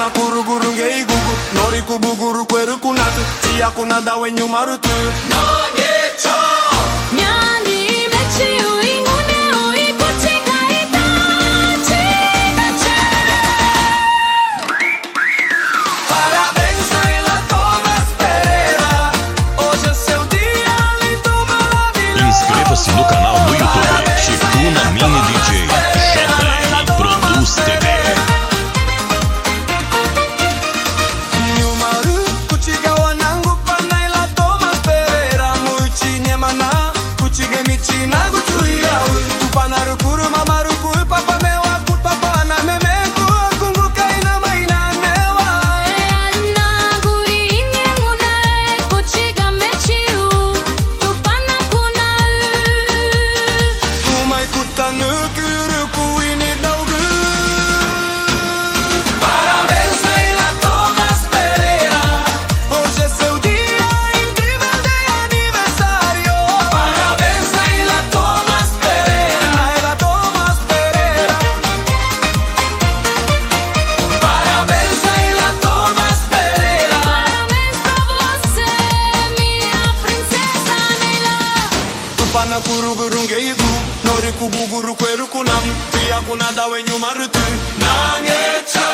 Tupana kuru guru ngei gugu Nori kubuguru kweru kunatu Tia kunada wenyu marutu Nagecha Nyani mechi uingune uiputika itachi tache Parabéns, Naila Thomas Pereira. Hoje é seu dia lindo, maravilhoso. Inscreva-se no canal no YouTube Chicuna Mini DJ JR Produz TV. Nyumaru kuchiga wanangu pa Naila Thomas Pereira. Muitinye mana kuchige michina kuchuia. Tupana rukuru mama rukuru papa mewa kupapa na memeku akunguka ina maina mewa. Ana guri inye muna puchiga mechiu Tupana kuna Umai kutanu kuru kuini daugu. Parabéns, Naila Thomas Pereira. Hoje é seu dia incrível de aniversário. Parabéns, Naila Thomas Pereira. Naila Thomas Pereira. Parabéns, Naila Thomas Pereira. Parabéns pra você, minha princesa Naila Tupana kuru guru ngeigu Nori kubu guru kweru kunam Pia kunada wenyu marutu Nangecha